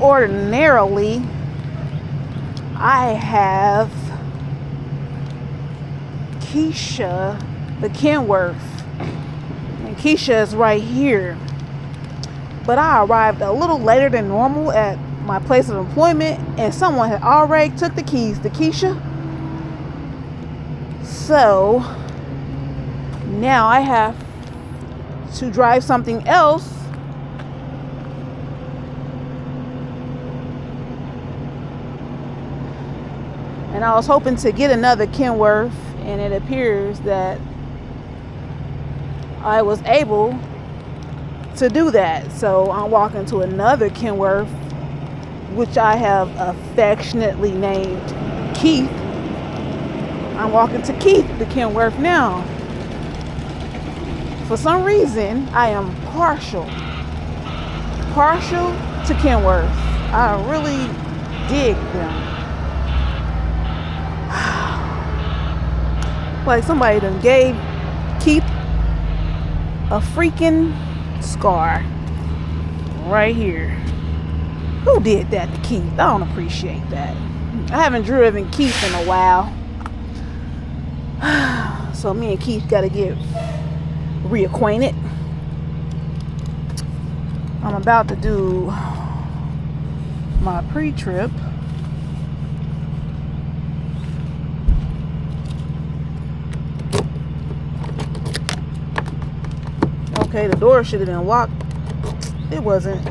ordinarily I have Keisha, the Kenworth, and Keisha is right here. But I arrived a little later than normal at my place of employment, and someone had already took the keys to Keisha. So now I have to drive something else and I was hoping to get another Kenworth, and it appears that I was able to do that. So I'm walking to another Kenworth, which I have affectionately named Keith. I'm walking to Keith, the Kenworth now. For some reason, I am partial to Kenworth. I really dig them. Like somebody done gave Keith a freaking scar right here. Who did that to Keith? I don't appreciate that. I haven't driven Keith in a while. So me and Keith gotta get reacquainted. I'm about to do my pre-trip. Okay, the door should have been locked. It wasn't.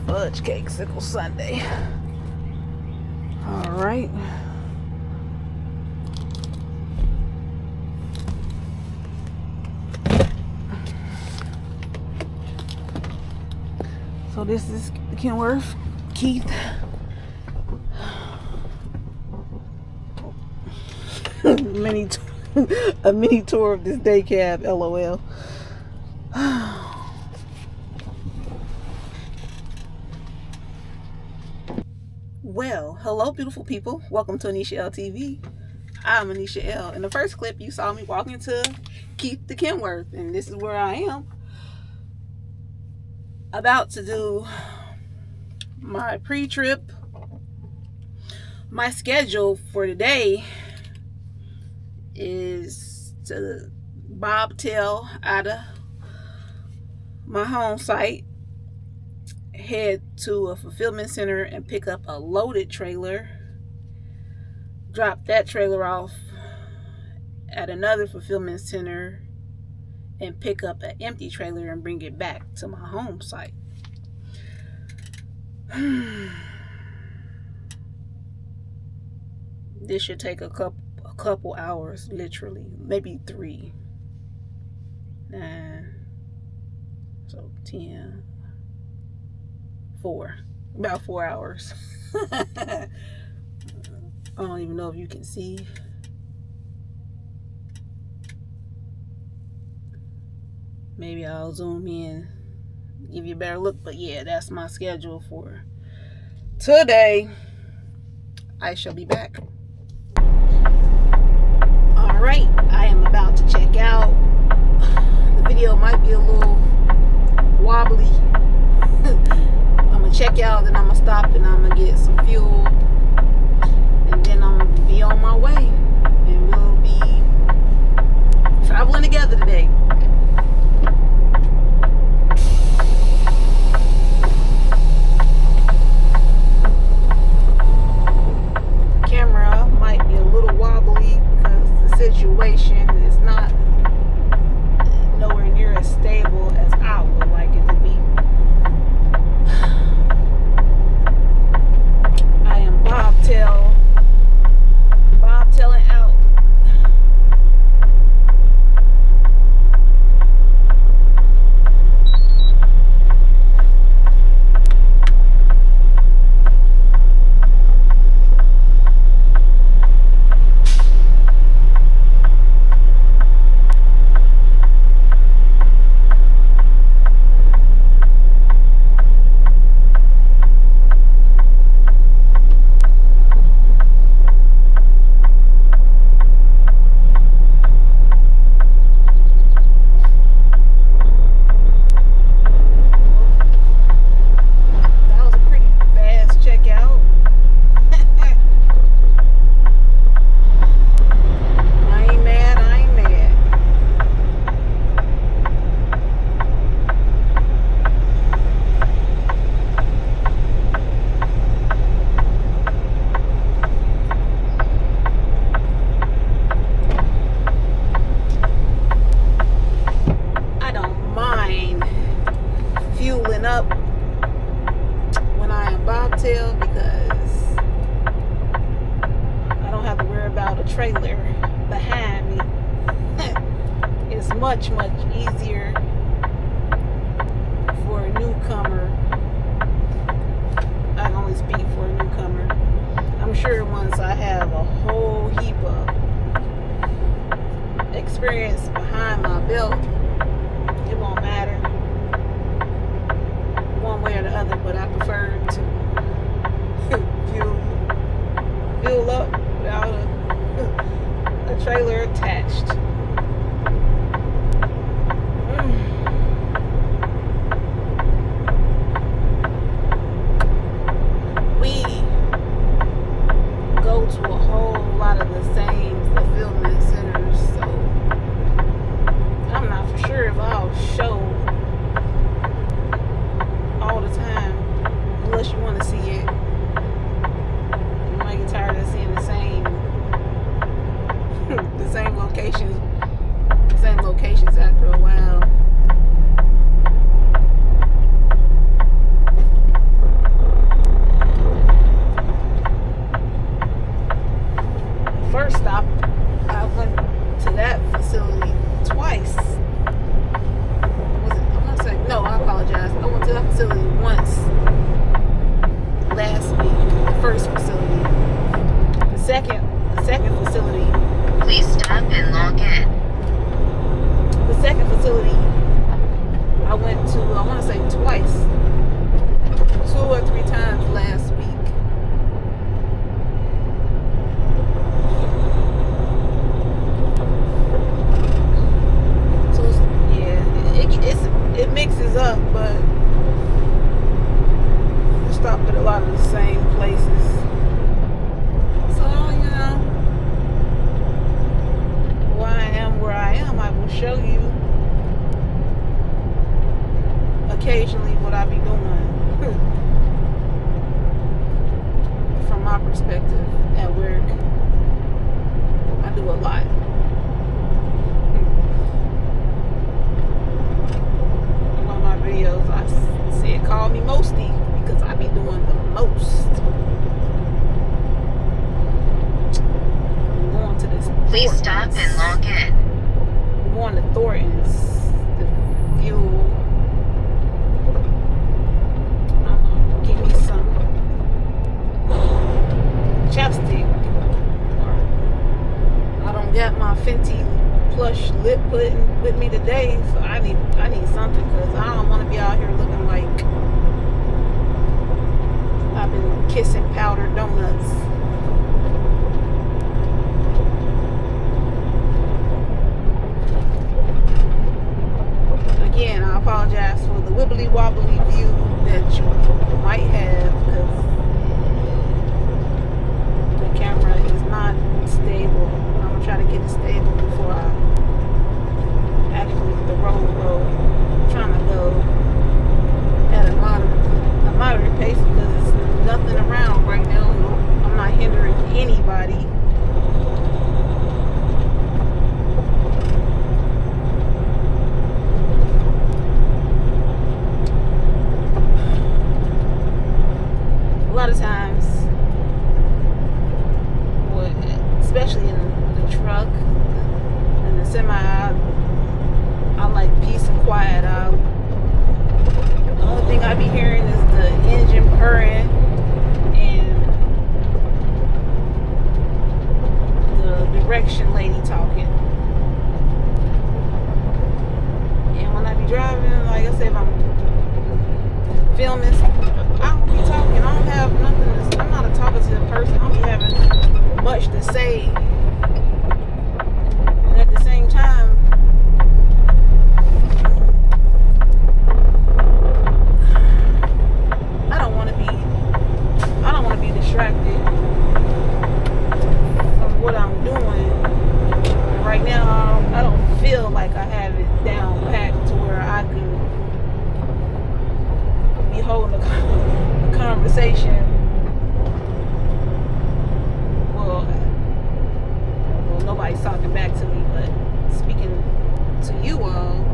Fudge cake, sickle Sunday. All right. So this is Kenworth, Keith. A mini tour of this day cab, LOL. Well, hello beautiful people. Welcome to Anisha L TV. I'm Anisha L. In the first clip, you saw me walking to Keith the Kenworth, and this is where I am. About to do my pre-trip. My schedule for today is to bobtail out of my home site, head to a fulfillment center and pick up a loaded trailer, drop that trailer off at another fulfillment center, and pick up an empty trailer and bring it back to my home site. This should take a couple hours, literally, maybe 3, 9, so 10, 4, about 4 hours. I don't even know if you can see. Maybe I'll zoom in, give you a better look. But yeah, that's my schedule for today. I shall be back. Alright, I am about to check out. The video might be a little wobbly. I'm going to check out, then I'm going to stop, and I'm going to get some fuel. And then I'm going to be on my way. And we'll be traveling together today. Situation is not nowhere near as stable as I would like it to be. I am bobtailing out. It's much easier for a newcomer. I can only speak for a newcomer. I'm sure once I have a whole heap of experience behind my belt, it won't matter one way or the other, but I prefer to fuel up without a trailer attached. We go to a whole lot of the same fulfillment centers, so I'm not for sure if I'll show all the time unless you want to see it. You might get tired of seeing the same locations after a while. First stop, I went to that facility twice. I apologize. I went to that facility once last week. The first facility. The second facility. Please stop and log in. The second facility I went to, I want to say twice. 2 or 3 times last week. So it mixes up, but I stopped at a lot of the same places. So, why I am where I am, I will show you occasionally what I be doing from my perspective at work. I do a lot. Videos, I said call me Mosty because I be doing the most. I'm going to this. Please stop and log in. I'm going to Thornton's to fuel. Give me some chapstick. I don't got my Fenty Plush lip pudding with me today, so I need something because I don't want to be out here looking like I've been kissing powdered donuts. Again, I apologize for the wibbly wobbly view that you might have because the camera is not stable. I'm gonna try to get it stable before I actually hit the road. I'm trying to go at a moderate pace because there's nothing around right now. I'm not hindering anybody. A lot of times, especially in the truck and the semi, I like peace and quiet. The only thing I be hearing is the engine purring and the direction lady talking. And when I be driving, like I said, if I'm filming, I don't be talking. I don't have nothing. I'm not a talkative person. I don't be having much to say. And at the same time, I don't want to be distracted from what I'm doing. And right now, I don't feel like I have it down packed to where I can be holding a conversation. Well, nobody's talking back to me, but speaking to you all,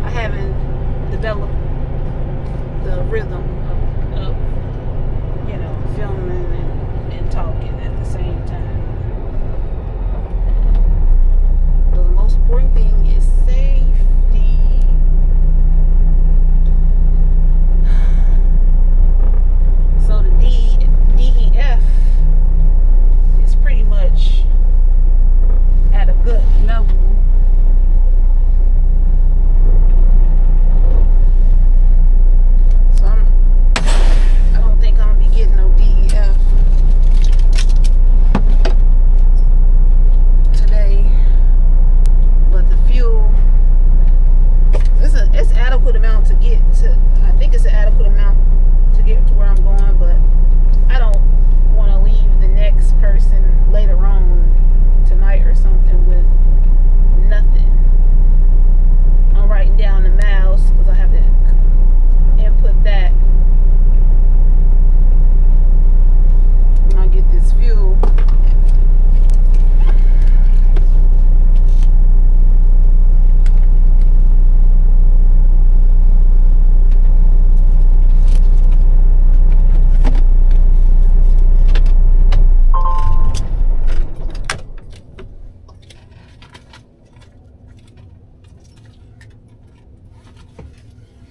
I haven't developed the rhythm of filming and talking at the same time. Because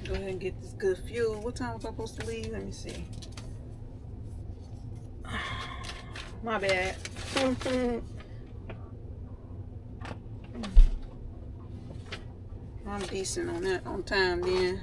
Go ahead and get this good fuel. What time was I supposed to leave? Let me see. My bad. I'm decent on that, on time then.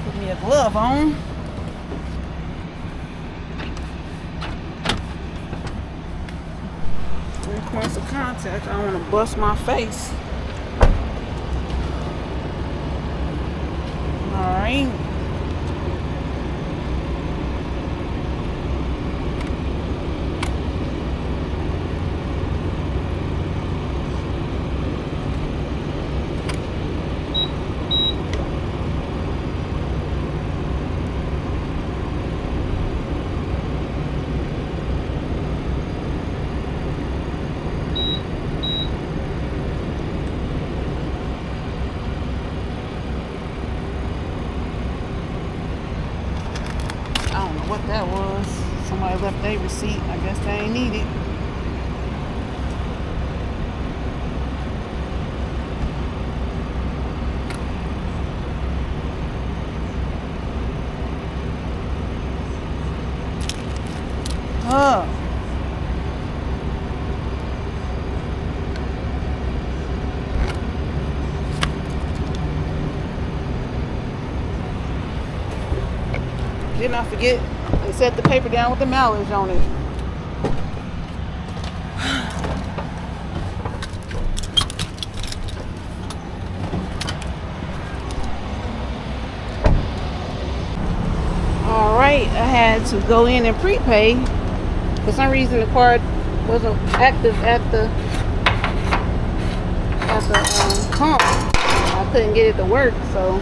Put me a glove on. 3 points of contact. I don't want to bust my face. Alright. What that was. Somebody left their receipt. I guess they ain't need it. Oh. Didn't I forget? They set the paper down with the mileage on it. Alright, I had to go in and prepay. For some reason the card wasn't active at the pump. I couldn't get it to work, so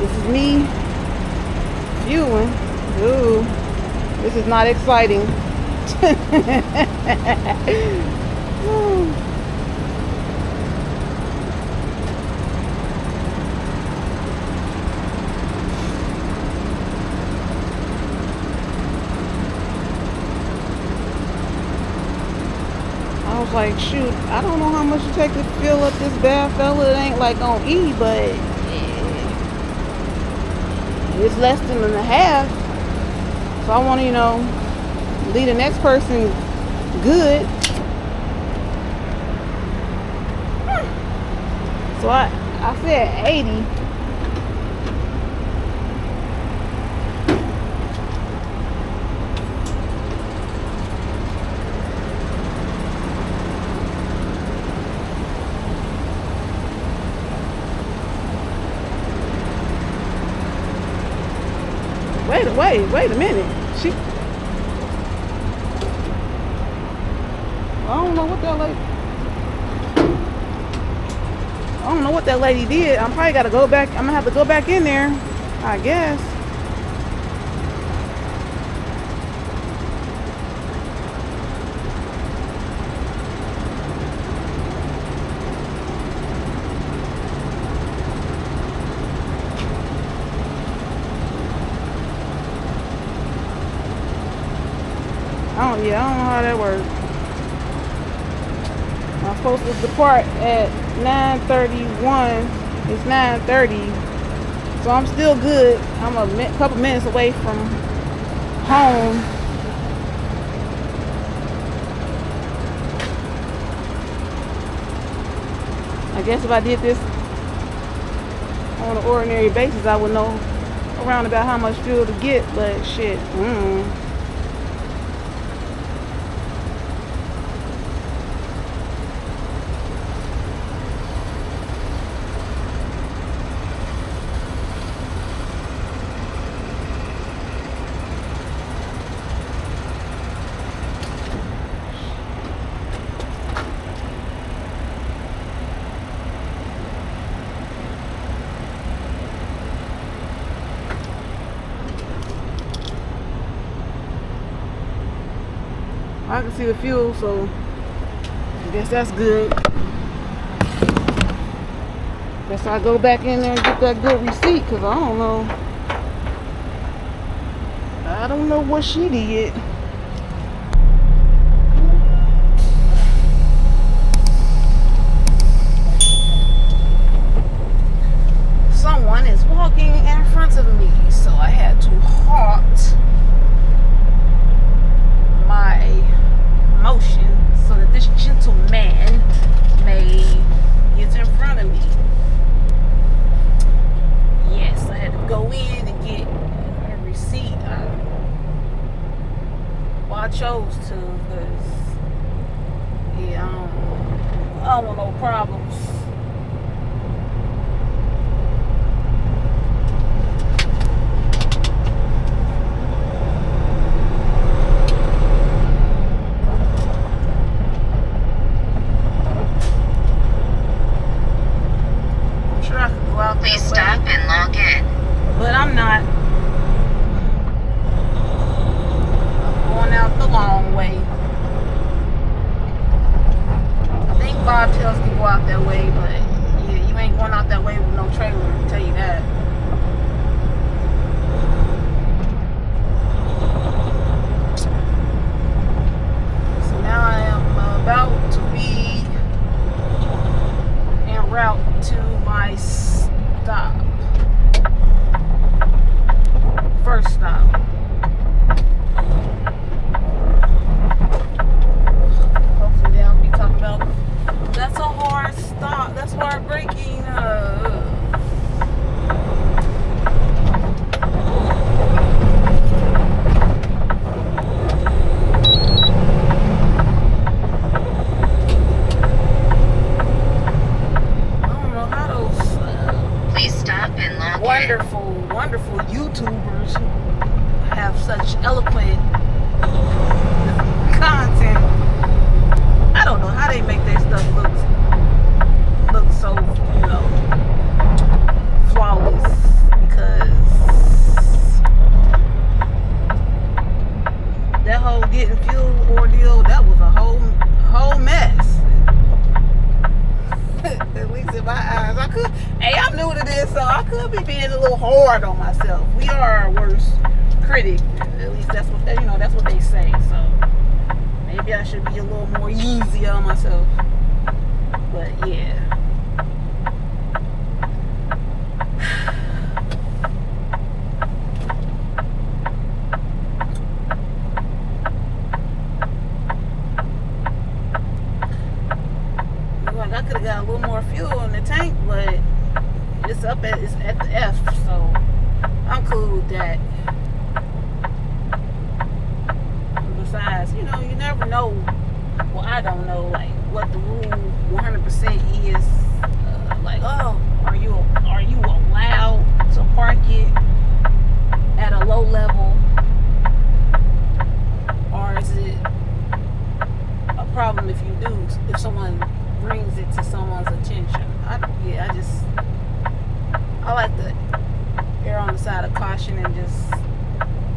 this is me fueling. Ooh, this is not exciting. I was like, shoot, I don't know how much it takes to fill up this bad fella. It ain't like on E, but it's less than a half. So I want to, leave the next person good. So I said 80. Wait a minute. I don't know what that lady did. I'm probably gotta go back. I'm gonna have to go back in there, I guess. I don't know how that works. I'm supposed to depart at 9:31. It's 9:30, so I'm still good. I'm a couple minutes away from home. I guess if I did this on an ordinary basis, I would know, around about how much fuel to get, but shit. I can see the fuel, so I guess that's good. Guess I'll go back in there and get that good receipt, because I don't know. I don't know what she did. Someone is walking in front of me, so I had to halt my motion so that this gentleman may get in front of me. Yes, I had to go in and get a receipt. Well, I chose to, because yeah, I don't want no problems. Please stop and log in. But I'm not. I'm going out the long way. I think bobtails can go out that way, but yeah, you ain't going out that way with no trailer, I'll tell you that. So now I am about to be en route to my stop. First stop. Hopefully they don't be talking about that's a hard stop. That's hard braking. Wonderful YouTubers have such eloquent content. I don't know how they make their stuff look so, you know, flawless, because that whole getting fuel ordeal, that was a whole mess. At least in my eyes, I'm new to this, so I could be being a little hard on myself. We are our worst critic. At least that's what that's what they say. So maybe I should be a little more easy on myself. But yeah. I could have got a little more fuel in the tank, but it's at the F, so I'm cool with that. Besides, you never know. Well, I don't know, like, what the rule 100% is. Like, oh, are you allowed to park it at a low level, or is it a problem if you do? If someone brings it to someone's attention. I like to err on the side of caution and just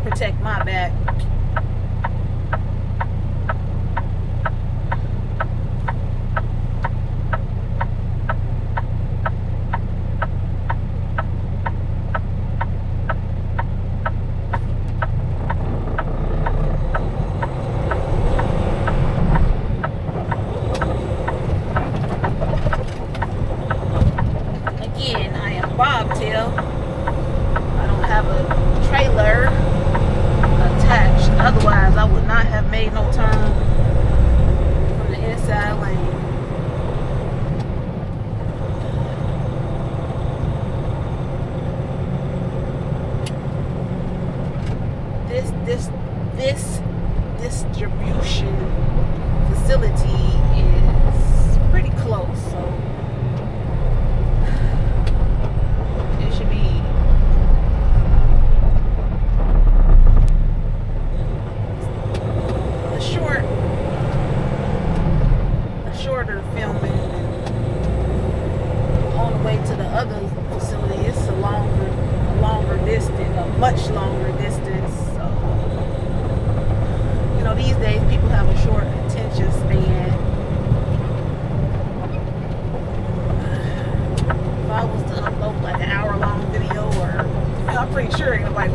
protect my back. Bobtail. I don't have a trailer attached. Otherwise, I would not have made no turn from the inside lane. this distribution facility is pretty close, so it should be a shorter filming. On the way to the other facility, it's a longer distance, a much longer distance. So, you know, these days people have a short attention span. If I was to upload like an hour-long video, or I'm pretty sure anybody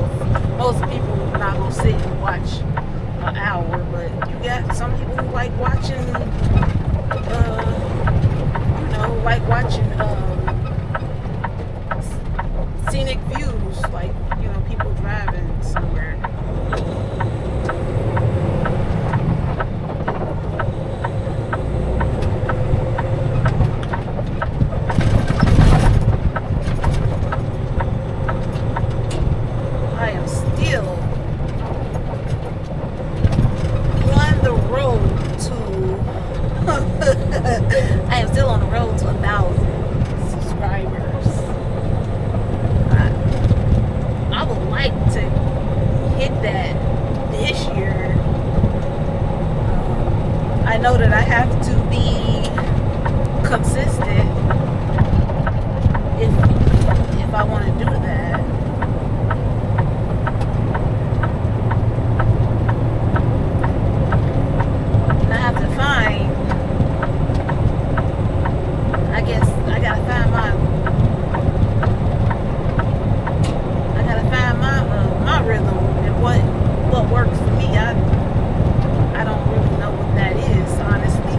most people not gonna sit and watch an hour, but you got some people who like watching, scenic views, like, you know, people driving somewhere. I am still on the road to I am still on the road to 1,000 subscribers. I would like to hit that this year. I know that I have to be consistent if I want to do that. I have to find, I guess I gotta find my rhythm and what works for me. I don't really know what that is, honestly.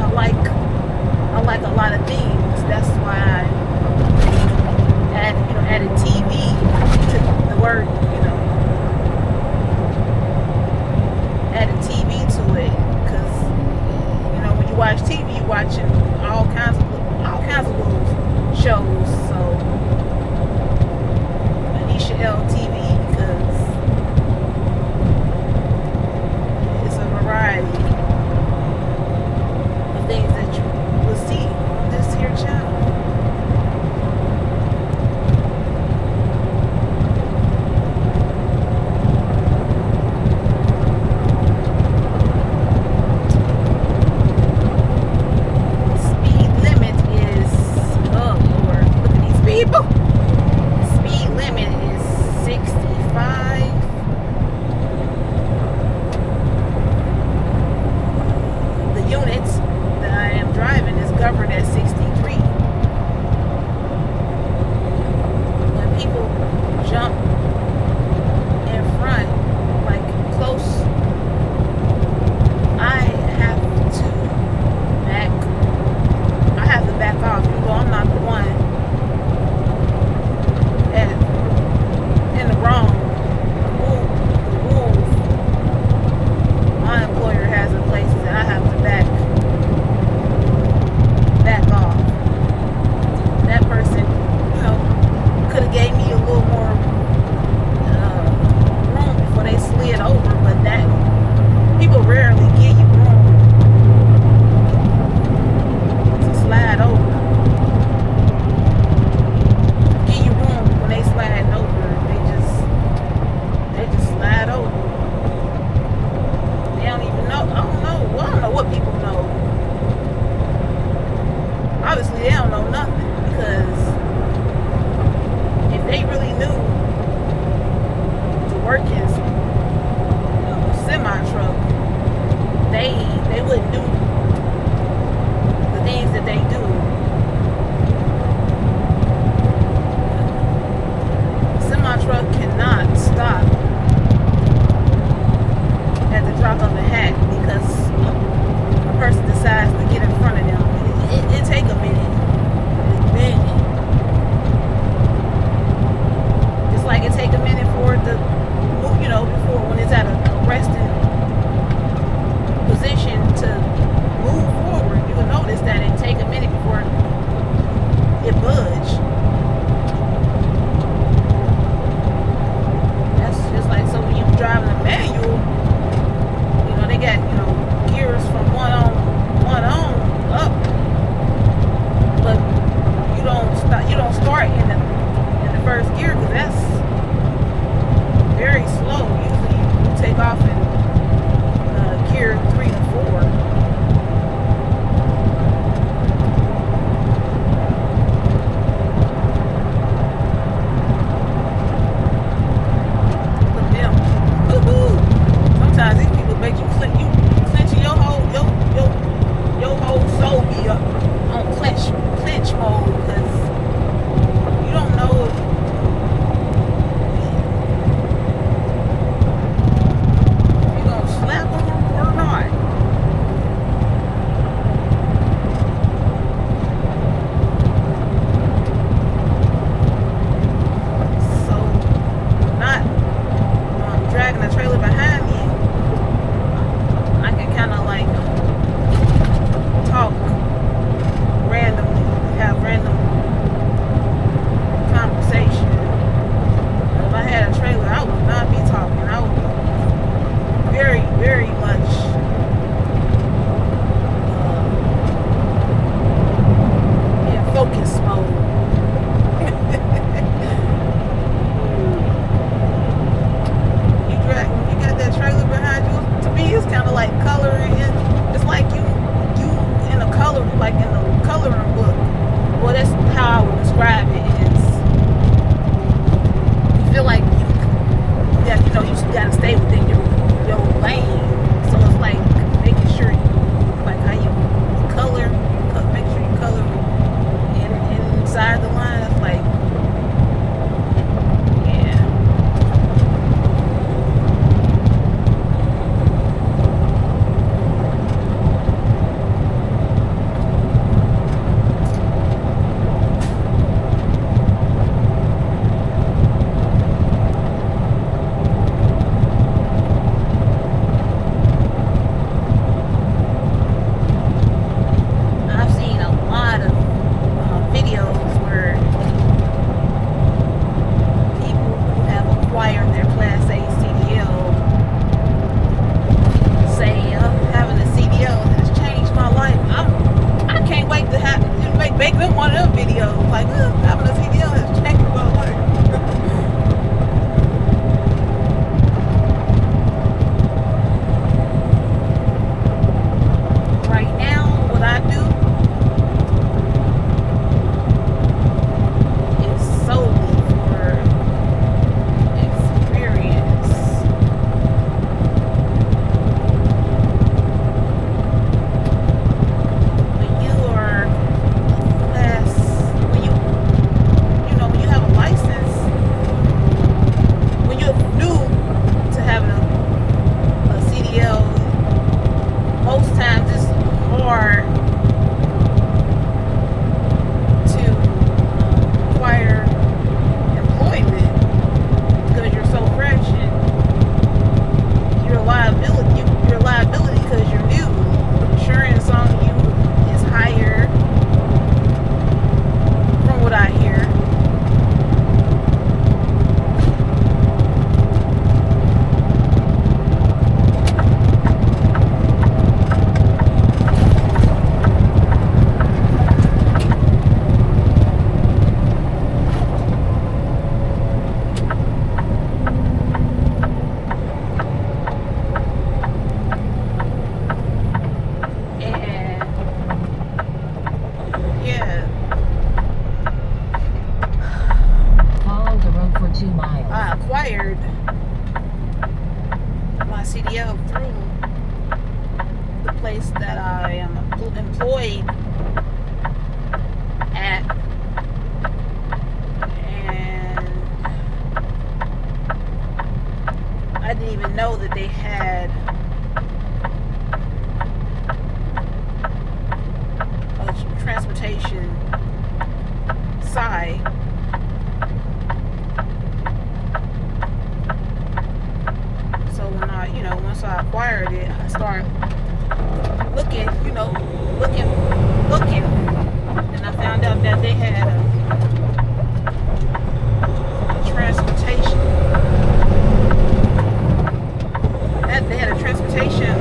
I like a lot of things. That's why I added TV to the word, added TV to it, because when you watch TV, you're watching all kinds of little shows. So Anisha L TV, because it's a variety of things that you will see on this here channel. Driving a Mac. acquired my CDL through the place that I am employed at, and I didn't even know that they had a transportation side. So when once I acquired it, I started looking, and I found out that they had a transportation. They had a transportation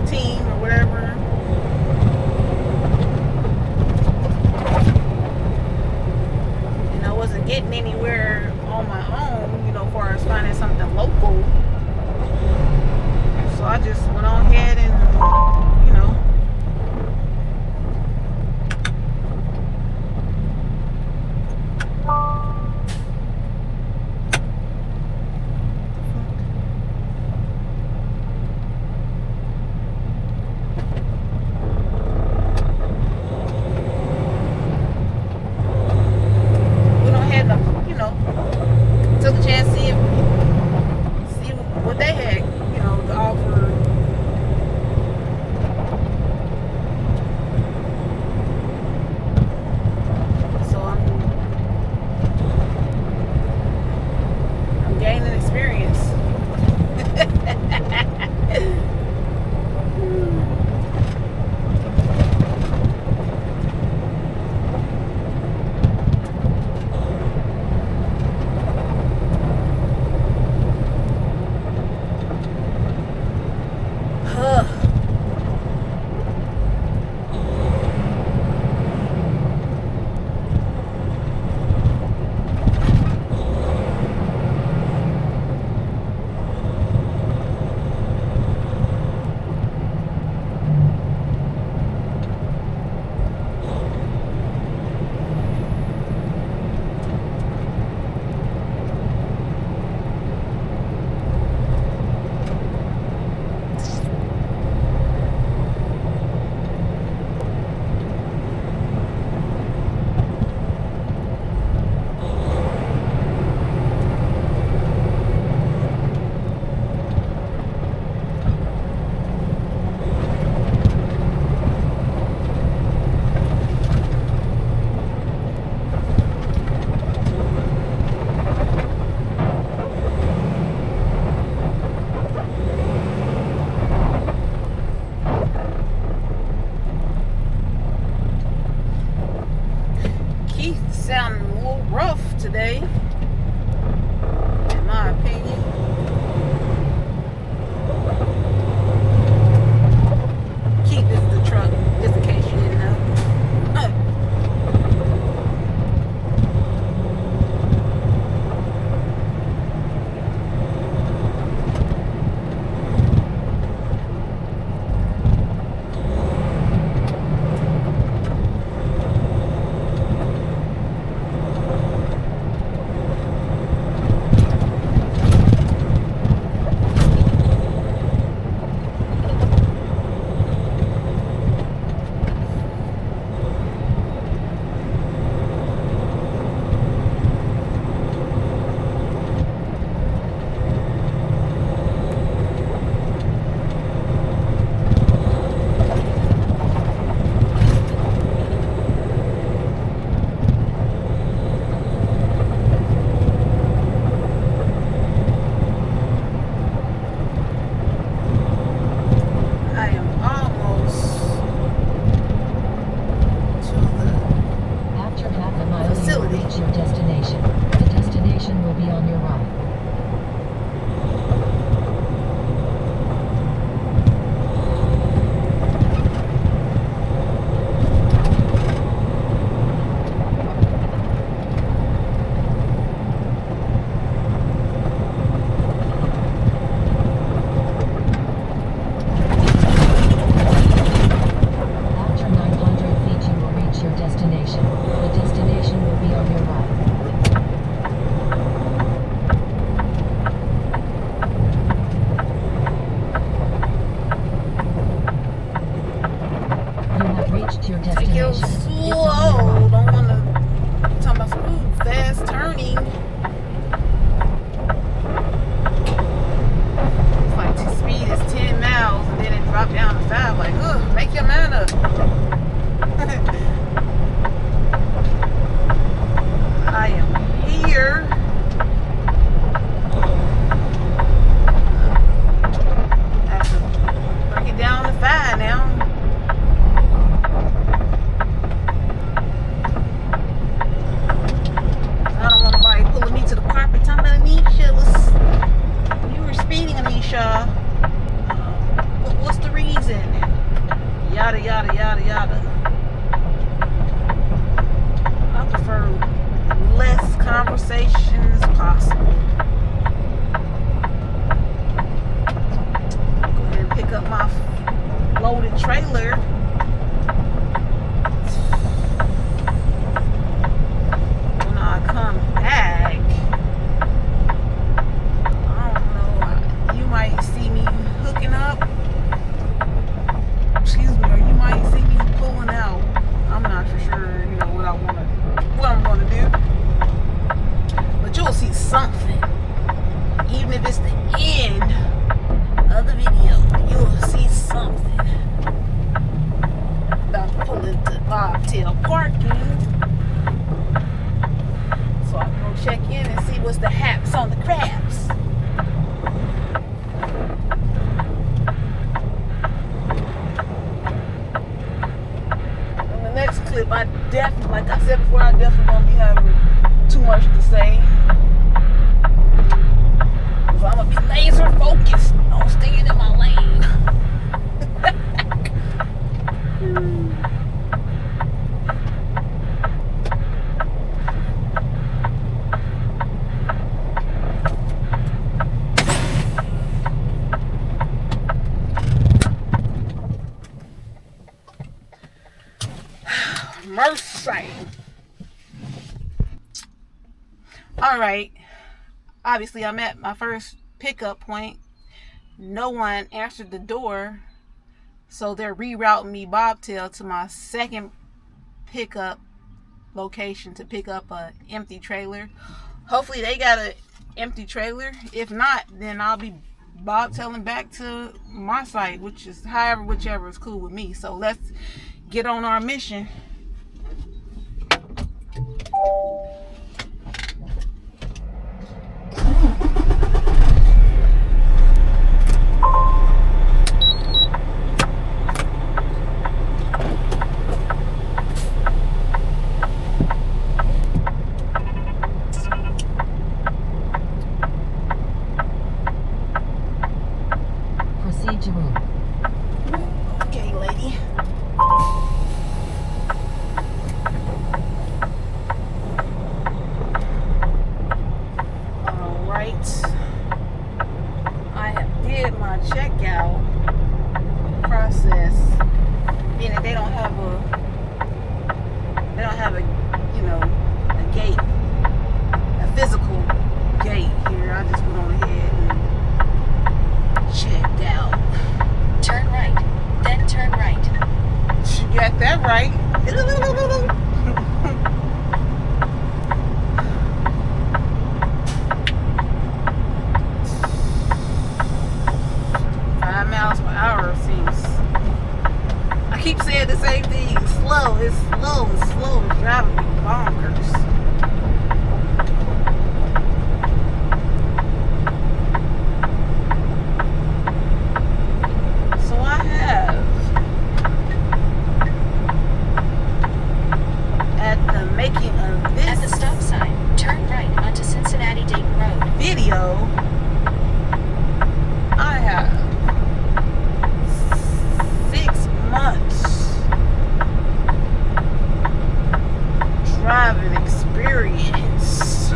team or whatever. And I wasn't getting anywhere on my own, as far as finding something local. So I just went on ahead and, took a chance to see what they had, to offer. So I'm gaining experience. Sounding a little rough today, in my opinion. Keith, this is the truck, just in case you didn't know. parking. So I can go check in and see what's the haps on the crabs. In the next clip, I definitely, like I said before, I definitely won't be having too much to say. So I'm gonna be laser focused on staying in my lane. Mercy. All right. Obviously, I'm at my first pickup point. No one answered the door, so they're rerouting me bobtail to my second pickup location to pick up a empty trailer. Hopefully, they got an empty trailer. If not, then I'll be bobtailing back to my site, which is whichever is cool with me. So let's get on our mission. Proceed to move. Okay, lady. I have did my checkout process, meaning they don't have a a gate, a physical gate here. I just went on ahead and checked out. Turn right, then turn right. She got that right. 5 miles per hour seems. I keep saying the same thing. It's slow. It's slow. It's slow. It's driving me bonkers. So I have at the making of this At the stop sign, turn right onto Cincinnati Dayton Road. video, I have 6 months driving experience.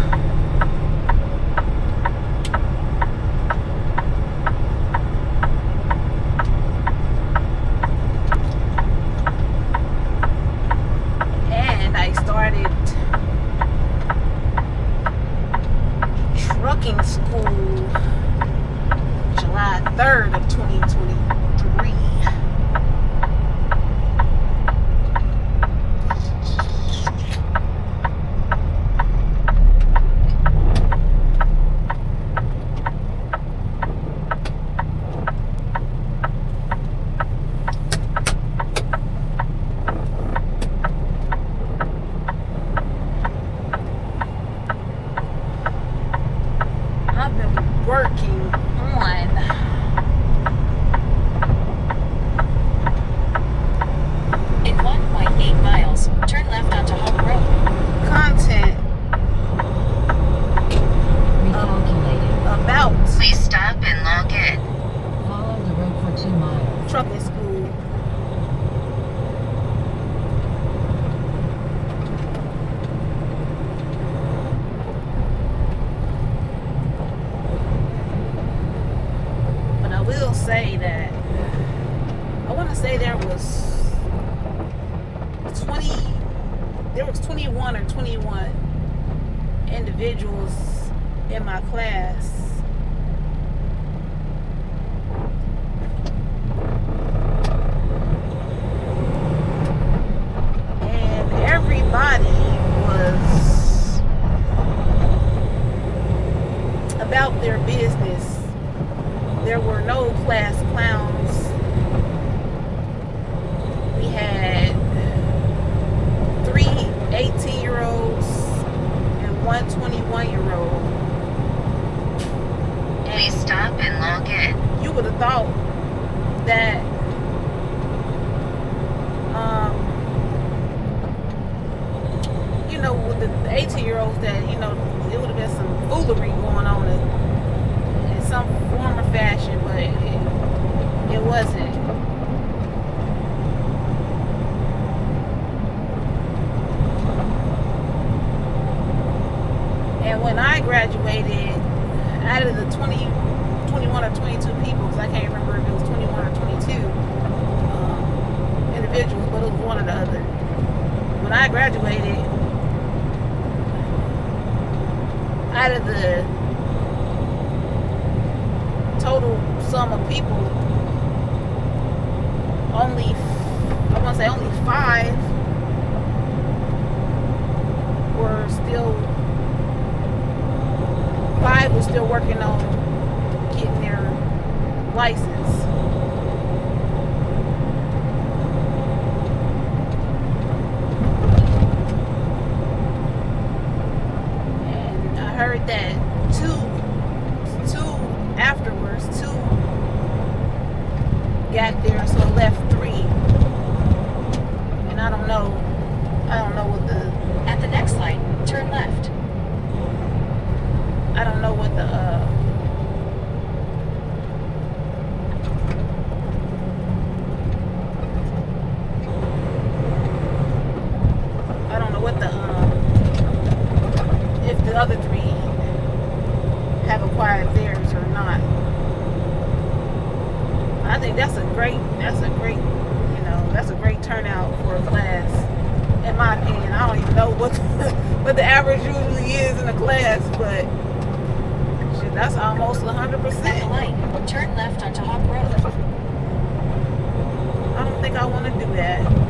And I started trucking school July 3rd of 2023. I've been working on In 1.8 miles, turn left onto Home Road. content Recalculating. about Please stop and log in. Follow the road for 2 miles. trucking school. But I will say that I want to say there was 21 or 21 individuals in my class. And everybody was about their business. There were no class clowns. We had you know, with the 18-year-olds that, you know, it would have been some foolery going on in some form or fashion, but it wasn't. And when I graduated, out of the 21 or 22 people, because I can't remember if it was 21 or 22 individuals, but it was one or the other. When I graduated, out of the total sum of people, only 5 were still working on getting their license. And I heard that two afterwards, 2 got there, so left 3. And I don't know what the... At the next light, turn left. I don't know what the if the other 3 have acquired theirs or not. I think that's a great turnout for a class, in my opinion. I don't even know what the average usually is in a class, but shit, that's almost 100%. At the light, turn left onto Hawk Road. I don't think I want to do that.